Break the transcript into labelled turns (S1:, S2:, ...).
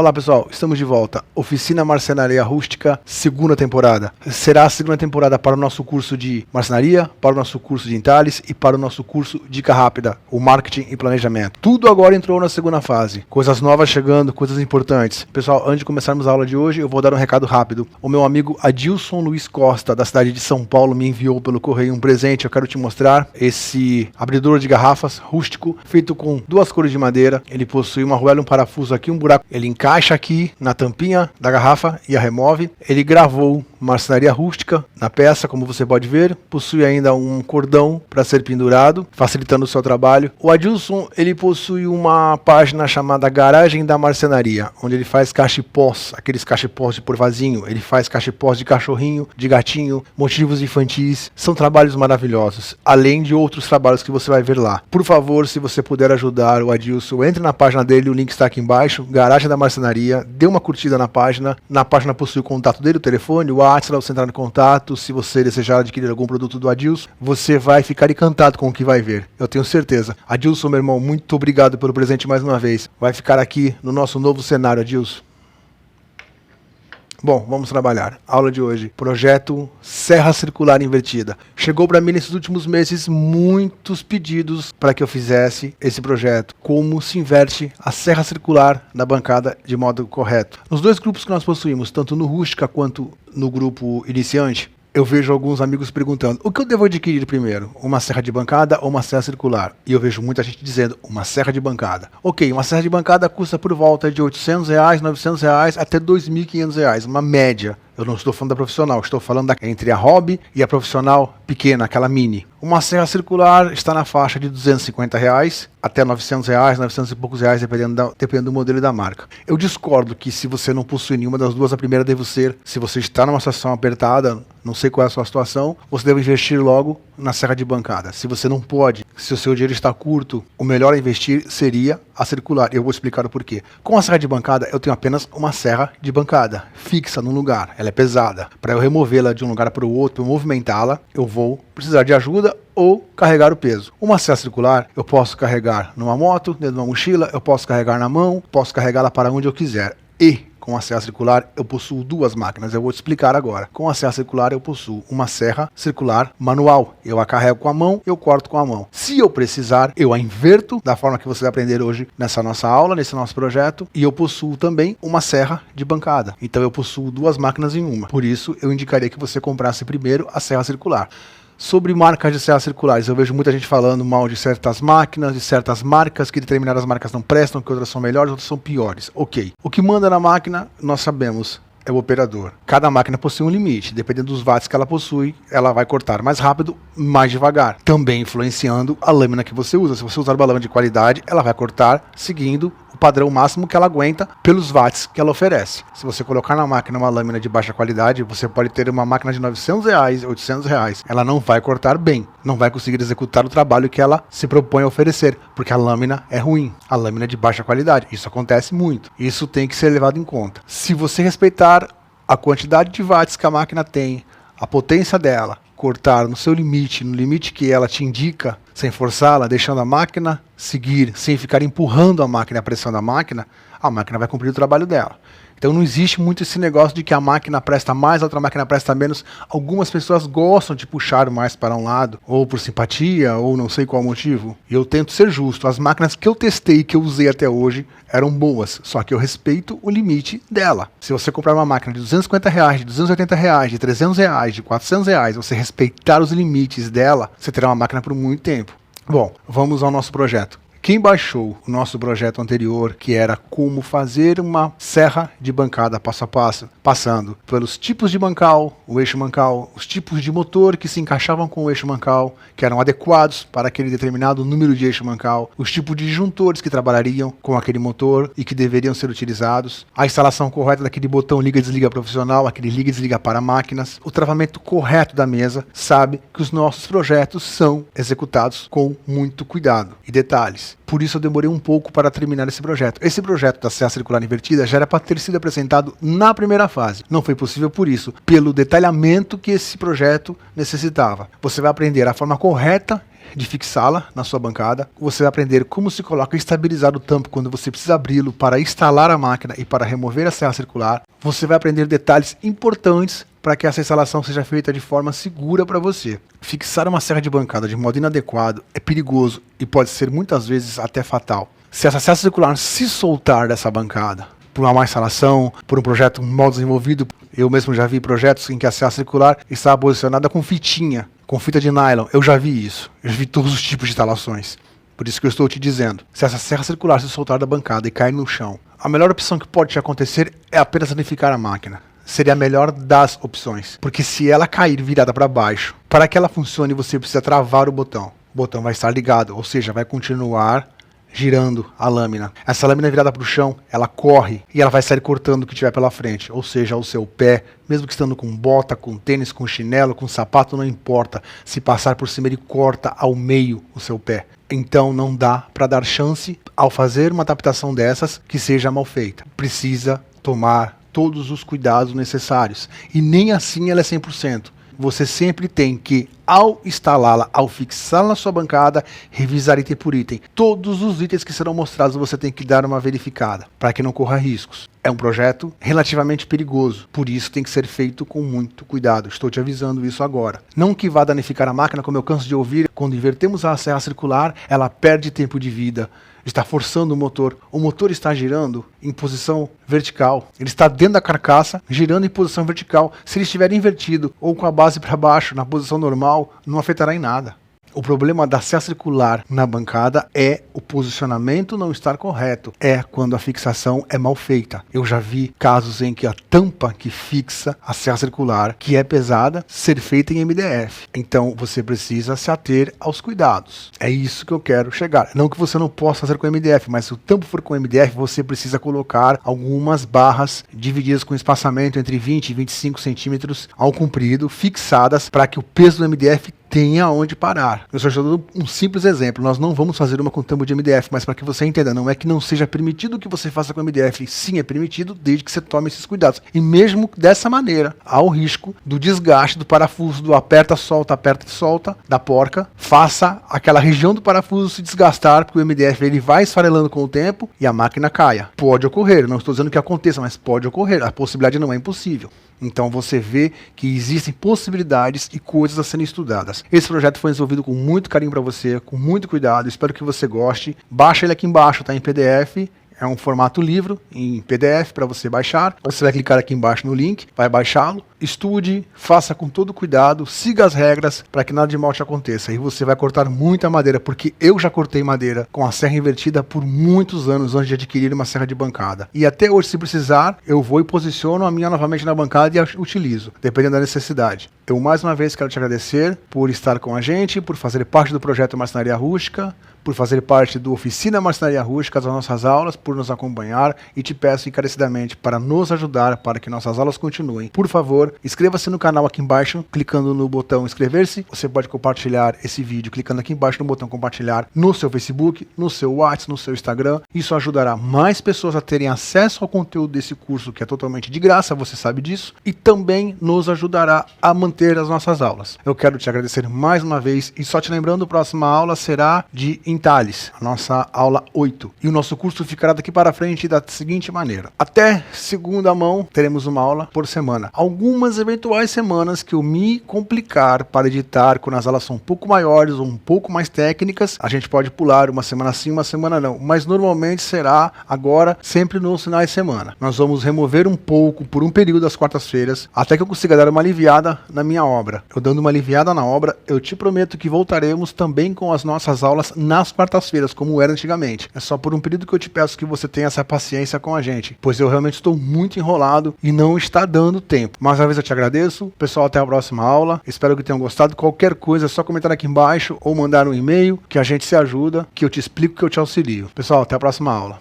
S1: Olá pessoal, estamos de volta. Oficina Marcenaria Rústica, segunda temporada. Será a segunda temporada para o nosso curso de marcenaria, para o nosso curso de entalhes e para o nosso curso Dica Rápida, o marketing e planejamento. Tudo agora entrou na segunda fase. Coisas novas chegando, coisas importantes. Pessoal, antes de começarmos a aula de hoje, eu vou dar um recado rápido. O meu amigo Adilson Luiz Costa, da cidade de São Paulo, me enviou pelo correio um presente. Eu quero te mostrar esse abridor de garrafas rústico, feito com duas cores de madeira. Ele possui uma arruela, um parafuso aqui, um buraco. Ele encaixa aqui na tampinha da garrafa e a remove. Ele gravou marcenaria rústica na peça, como você pode ver. Possui ainda um cordão para ser pendurado, facilitando o seu trabalho. O Adilson, ele possui uma página chamada Garagem da Marcenaria, onde ele faz cachepós, aqueles cachepós de porvazinho. Ele faz cachepós de cachorrinho, de gatinho, motivos infantis. São trabalhos maravilhosos, além de outros trabalhos que você vai ver lá. Por favor, se você puder ajudar o Adilson, entre na página dele, o link está aqui embaixo, Garagem da Marcenaria, dê uma curtida na página. Na página possui o contato dele, o telefone, o WhatsApp, você entrar em contato. Se você desejar adquirir algum produto do Adilson, você vai ficar encantado com o que vai ver, eu tenho certeza. Adilson, meu irmão, muito obrigado pelo presente mais uma vez. Vai ficar aqui no nosso novo cenário, Adilson. Bom, vamos trabalhar. Aula de hoje, projeto Serra Circular Invertida. Chegou para mim nesses últimos meses muitos pedidos para que eu fizesse esse projeto. Como se inverte a serra circular na bancada de modo correto. Nos dois grupos que nós possuímos, tanto no Rústica quanto no grupo iniciante, eu vejo alguns amigos perguntando, o que eu devo adquirir primeiro? Uma serra de bancada ou uma serra circular? E eu vejo muita gente dizendo, uma serra de bancada. Ok, uma serra de bancada custa por volta de R$800, R$900, até R$2.500, uma média. Eu não estou falando da profissional, estou falando entre a hobby e a profissional pequena, aquela mini. Uma serra circular está na faixa de R$250 até R$900, 900 e poucos reais, dependendo do modelo e da marca. Eu discordo que se você não possui nenhuma das duas, a primeira deve ser, se você está numa situação apertada, não sei qual é a sua situação, você deve investir logo na serra de bancada. Se você não pode, se o seu dinheiro está curto, o melhor a investir seria a circular. Eu vou explicar o porquê. Com a serra de bancada, eu tenho apenas uma serra de bancada, fixa num lugar. Ela é pesada. Para eu removê-la de um lugar para o outro, para eu movimentá-la, eu vou precisar de ajuda ou carregar o peso. Uma serra circular, eu posso carregar numa moto, dentro de uma mochila, eu posso carregar na mão, posso carregá-la para onde eu quiser. E com a serra circular, eu possuo duas máquinas, eu vou te explicar agora. Com a serra circular, eu possuo uma serra circular manual. Eu a carrego com a mão, eu corto com a mão. Se eu precisar, eu a inverto, da forma que você vai aprender hoje nessa nossa aula, nesse nosso projeto. E eu possuo também uma serra de bancada. Então eu possuo duas máquinas em uma. Por isso, eu indicaria que você comprasse primeiro a serra circular. Sobre marcas de serras circulares, eu vejo muita gente falando mal de certas máquinas, de certas marcas, que determinadas marcas não prestam, que outras são melhores, outras são piores. Ok. O que manda na máquina, nós sabemos, é o operador. Cada máquina possui um limite. Dependendo dos watts que ela possui, ela vai cortar mais rápido, mais devagar. Também influenciando a lâmina que você usa. Se você usar uma lâmina de qualidade, ela vai cortar seguindo o padrão máximo que ela aguenta pelos watts que ela oferece. Se você colocar na máquina uma lâmina de baixa qualidade, você pode ter uma máquina de R$900, R$800. Ela não vai cortar bem, não vai conseguir executar o trabalho que ela se propõe a oferecer, porque a lâmina é ruim, a lâmina é de baixa qualidade. Isso acontece muito. Isso tem que ser levado em conta. Se você respeitar a quantidade de watts que a máquina tem, a potência dela, cortar no seu limite, no limite que ela te indica, sem forçá-la, deixando a máquina seguir, sem ficar empurrando a máquina, pressionando a máquina vai cumprir o trabalho dela. Então não existe muito esse negócio de que a máquina presta mais, a outra máquina presta menos. Algumas pessoas gostam de puxar mais para um lado, ou por simpatia, ou não sei qual motivo. E eu tento ser justo. As máquinas que eu testei, que eu usei até hoje, eram boas. Só que eu respeito o limite dela. Se você comprar uma máquina de R$250, de R$280, de R$300, de R$400, você respeitar os limites dela, você terá uma máquina por muito tempo. Bom, vamos ao nosso projeto. Quem baixou o nosso projeto anterior, que era como fazer uma serra de bancada passo a passo, passando pelos tipos de bancal, o eixo mancal, os tipos de motor que se encaixavam com o eixo mancal, que eram adequados para aquele determinado número de eixo mancal, os tipos de disjuntores que trabalhariam com aquele motor e que deveriam ser utilizados, a instalação correta daquele botão liga e desliga profissional, aquele liga e desliga para máquinas, o travamento correto da mesa, sabe que os nossos projetos são executados com muito cuidado e detalhes. Por isso eu demorei um pouco para terminar esse projeto. Esse projeto da serra circular invertida já era para ter sido apresentado na primeira fase. Não foi possível por isso, pelo detalhamento que esse projeto necessitava. Você vai aprender a forma correta de fixá-la na sua bancada. Você vai aprender como se coloca e estabilizar o tampo quando você precisa abri-lo para instalar a máquina e para remover a serra circular. Você vai aprender detalhes importantes para que essa instalação seja feita de forma segura para você. Fixar uma serra de bancada de modo inadequado é perigoso e pode ser muitas vezes até fatal. Se essa serra circular se soltar dessa bancada, por uma má instalação, por um projeto mal desenvolvido, eu mesmo já vi projetos em que a serra circular estava posicionada com fitinha, com fita de nylon. Eu já vi isso, eu já vi todos os tipos de instalações. Por isso que eu estou te dizendo, se essa serra circular se soltar da bancada e cair no chão, a melhor opção que pode te acontecer é apenas danificar a máquina. Seria a melhor das opções, porque se ela cair virada para baixo, para que ela funcione você precisa travar o botão. O botão vai estar ligado, ou seja, vai continuar girando a lâmina. Essa lâmina virada para o chão, ela corre e ela vai sair cortando o que tiver pela frente, ou seja, o seu pé, mesmo que estando com bota, com tênis, com chinelo, com sapato, não importa. Se passar por cima, ele corta ao meio o seu pé. Então não dá para dar chance ao fazer uma adaptação dessas que seja mal feita. Precisa tomar todos os cuidados necessários. E nem assim ela é 100%. Você sempre tem que, ao instalá-la, ao fixá-la na sua bancada, revisar item por item. Todos os itens que serão mostrados você tem que dar uma verificada, para que não corra riscos. É um projeto relativamente perigoso, por isso tem que ser feito com muito cuidado. Estou te avisando isso agora. Não que vá danificar a máquina, como eu canso de ouvir, quando invertemos a serra circular, ela perde tempo de vida. Está forçando o motor está girando em posição vertical, ele está dentro da carcaça, girando em posição vertical. Se ele estiver invertido ou com a base para baixo, na posição normal, não afetará em nada. O problema da serra circular na bancada é o posicionamento não estar correto. É quando a fixação é mal feita. Eu já vi casos em que a tampa que fixa a serra circular, que é pesada, ser feita em MDF. Então você precisa se ater aos cuidados. É isso que eu quero chegar. Não que você não possa fazer com MDF, mas se o tampo for com MDF, você precisa colocar algumas barras divididas com espaçamento entre 20 e 25 centímetros ao comprido, fixadas para que o peso do MDF tenha onde parar. Eu estou dando um simples exemplo. Nós não vamos fazer uma com tampo de MDF, mas para que você entenda, não é que não seja permitido que você faça com MDF. Sim, é permitido, desde que você tome esses cuidados. E mesmo dessa maneira, há o risco do desgaste do parafuso, do aperta, solta da porca. Faça aquela região do parafuso se desgastar, porque o MDF ele vai esfarelando com o tempo e a máquina caia. Pode ocorrer, não estou dizendo que aconteça, mas pode ocorrer. A possibilidade não é impossível. Então você vê que existem possibilidades e coisas a serem estudadas. Esse projeto foi desenvolvido com muito carinho para você, com muito cuidado. Espero que você goste. Baixa ele aqui embaixo, tá em PDF. É um formato livro em PDF para você baixar. Você vai clicar aqui embaixo no link, vai baixá-lo. Estude, faça com todo cuidado, siga as regras para que nada de mal te aconteça. E você vai cortar muita madeira, porque eu já cortei madeira com a serra invertida por muitos anos antes de adquirir uma serra de bancada. E até hoje, se precisar, eu vou e posiciono a minha novamente na bancada e a utilizo, dependendo da necessidade. Eu mais uma vez quero te agradecer por estar com a gente, por fazer parte do projeto Marcenaria Rústica, por fazer parte do Oficina Marcenaria Rústica, das nossas aulas, por nos acompanhar, e te peço encarecidamente para nos ajudar, para que nossas aulas continuem. Por favor, inscreva-se no canal aqui embaixo, clicando no botão inscrever-se. Você pode compartilhar esse vídeo clicando aqui embaixo no botão compartilhar no seu Facebook, no seu WhatsApp, no seu Instagram. Isso ajudará mais pessoas a terem acesso ao conteúdo desse curso, que é totalmente de graça, você sabe disso, e também nos ajudará a manter as nossas aulas. Eu quero te agradecer mais uma vez, e só te lembrando, a próxima aula será de Entalhes, a nossa aula 8. E o nosso curso ficará daqui para frente da seguinte maneira: até segunda mão teremos uma aula por semana. Algumas eventuais semanas que eu me complicar para editar, quando as aulas são um pouco maiores ou um pouco mais técnicas, a gente pode pular uma semana sim, uma semana não. Mas normalmente será agora sempre nos finais de semana. Nós vamos remover um pouco por um período das quartas-feiras, até que eu consiga dar uma aliviada na minha obra. Eu dando uma aliviada na obra, eu te prometo que voltaremos também com as nossas aulas nas quartas-feiras, como era antigamente. É só por um período que eu te peço que você tenha essa paciência com a gente, pois eu realmente estou muito enrolado e não está dando tempo. Mais uma vez eu te agradeço. Pessoal, até a próxima aula. Espero que tenham gostado. Qualquer coisa é só comentar aqui embaixo ou mandar um e-mail que a gente se ajuda, que eu te explico, que eu te auxilio. Pessoal, até a próxima aula.